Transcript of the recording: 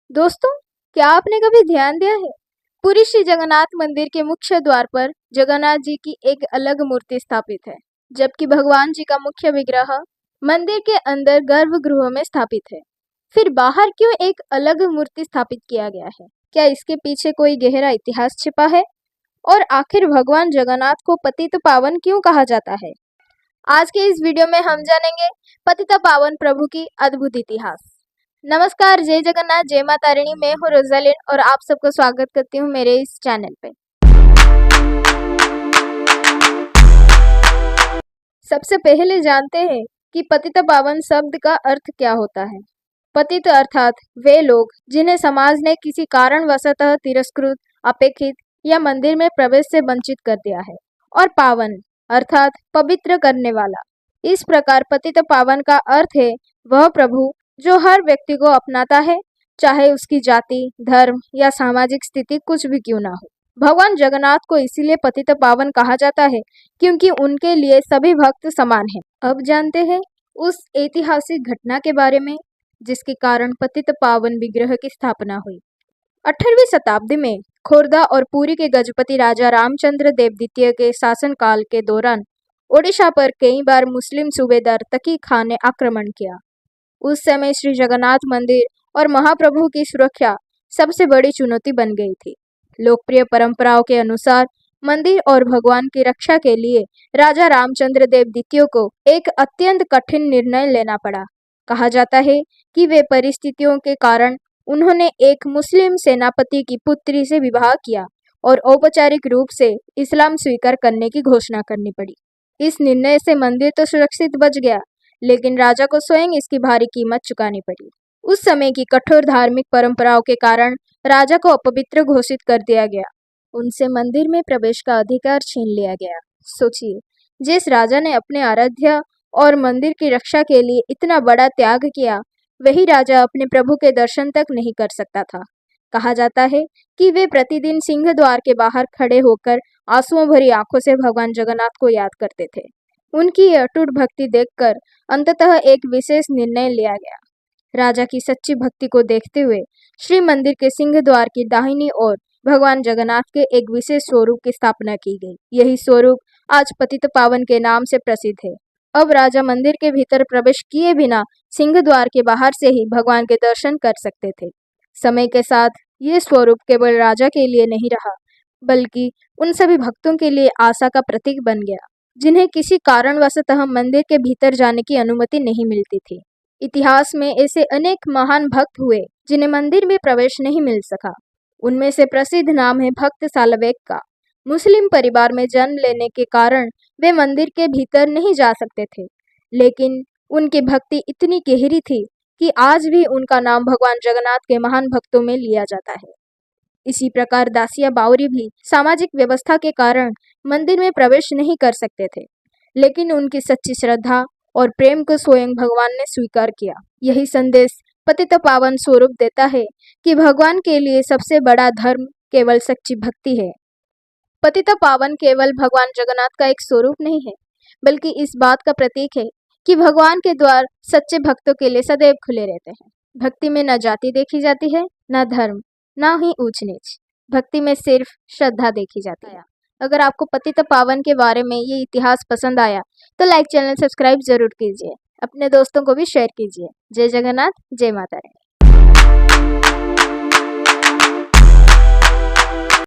दोस्तों, क्या आपने कभी ध्यान दिया है पुरी श्री जगन्नाथ मंदिर के मुख्य द्वार पर जगन्नाथ जी की एक अलग मूर्ति स्थापित है, जबकि भगवान जी का मुख्य विग्रह मंदिर के अंदर गर्भगृह में स्थापित है। फिर बाहर क्यों एक अलग मूर्ति स्थापित किया गया है? क्या इसके पीछे कोई गहरा इतिहास छिपा है? और आखिर भगवान जगन्नाथ को पतित पावन क्यों कहा जाता है? आज के इस वीडियो में हम जानेंगे पतित पावन प्रभु की अद्भुत इतिहास। नमस्कार, जय जगन्नाथ, जय माता रानी। मैं हूँ रोजालिन और आप सबको स्वागत करती हूँ मेरे इस चैनल पे। सबसे पहले जानते हैं कि पतित पावन शब्द का अर्थ क्या होता है। पतित अर्थात वे लोग जिन्हें समाज ने किसी कारणवशतः तिरस्कृत, अपेक्षित या मंदिर में प्रवेश से वंचित कर दिया है, और पावन अर्थात पवित्र करने वाला। इस प्रकार पतित पावन का अर्थ है वह प्रभु जो हर व्यक्ति को अपनाता है, चाहे उसकी जाति, धर्म या सामाजिक स्थिति कुछ भी क्यों ना हो। भगवान जगन्नाथ को इसीलिए पतित पावन कहा जाता है क्योंकि उनके लिए सभी भक्त समान हैं। अब जानते हैं उस ऐतिहासिक घटना के बारे में जिसके कारण पतित पावन विग्रह की स्थापना हुई। 18वीं शताब्दी में खोर्धा और पुरी के गजपति राजा रामचंद्र देव द्वितीय के शासनकाल के दौरान ओडिशा पर कई बार मुस्लिम सूबेदार तकी खान ने आक्रमण किया। उस समय श्री जगन्नाथ मंदिर और महाप्रभु की सुरक्षा सबसे बड़ी चुनौती बन गई थी। लोकप्रिय परंपराओं के अनुसार मंदिर और भगवान की रक्षा के लिए राजा रामचंद्र देव द्वितीय को एक अत्यंत कठिन निर्णय लेना पड़ा। कहा जाता है कि वे परिस्थितियों के कारण उन्होंने एक मुस्लिम सेनापति की पुत्री से विवाह किया और औपचारिक रूप से इस्लाम स्वीकार करने की घोषणा करनी पड़ी। इस निर्णय से मंदिर तो सुरक्षित बच गया, लेकिन राजा को स्वयं इसकी भारी कीमत चुकानी पड़ी। उस समय की कठोर धार्मिक परंपराओं के कारण राजा को अपवित्र घोषित कर दिया गया। उनसे मंदिर में प्रवेश का अधिकार छीन लिया गया। सोचिए, जिस राजा ने अपने आराध्य और मंदिर की रक्षा के लिए इतना बड़ा त्याग किया, वही राजा अपने प्रभु के दर्शन तक नहीं कर सकता था। कहा जाता है कि वे प्रतिदिन सिंह द्वार के बाहर खड़े होकर आंसुओं भरी आंखों से भगवान जगन्नाथ को याद करते थे। उनकी अटूट भक्ति देखकर अंततः एक विशेष निर्णय लिया गया। राजा की सच्ची भक्ति को देखते हुए श्री मंदिर के सिंह द्वार की दाहिनी ओर भगवान जगन्नाथ के एक विशेष स्वरूप की स्थापना की गई। यही स्वरूप आज पतित पावन के नाम से प्रसिद्ध है। अब राजा मंदिर के भीतर प्रवेश किए बिना सिंह द्वार के बाहर से ही भगवान के दर्शन कर सकते थे। समय के साथ ये स्वरूप केवल राजा के लिए नहीं रहा, बल्कि उन सभी भक्तों के लिए आशा का प्रतीक बन गया जिन्हें किसी कारणवशतः मंदिर के भीतर जाने की अनुमति नहीं मिलती थी। इतिहास में ऐसे अनेक महान भक्त हुए जिन्हें मंदिर में प्रवेश नहीं मिल सका। उनमें से प्रसिद्ध नाम है भक्त सालवेग का। मुस्लिम परिवार में जन्म लेने के कारण वे मंदिर के भीतर नहीं जा सकते थे, लेकिन उनकी भक्ति इतनी गहरी थी कि आज भी उनका नाम भगवान जगन्नाथ के महान भक्तों में लिया जाता है। इसी प्रकार दासिया बावरी भी सामाजिक व्यवस्था के कारण मंदिर में प्रवेश नहीं कर सकते थे, लेकिन उनकी सच्ची श्रद्धा और प्रेम को स्वयं भगवान ने स्वीकार किया। यही संदेश पतित पावन स्वरूप देता है कि भगवान के लिए सबसे बड़ा धर्म केवल सच्ची भक्ति है। पतित पावन केवल भगवान जगन्नाथ का एक स्वरूप नहीं है, बल्कि इस बात का प्रतीक है कि भगवान के द्वार सच्चे भक्तों के लिए सदैव खुले रहते हैं। भक्ति में न जाति देखी जाती है, न धर्म, न ही ऊंच नीच। भक्ति में सिर्फ श्रद्धा देखी जाती है। अगर आपको पतित पावन के बारे में ये इतिहास पसंद आया तो लाइक, चैनल सब्सक्राइब जरूर कीजिए। अपने दोस्तों को भी शेयर कीजिए। जय जगन्नाथ, जय माता रानी।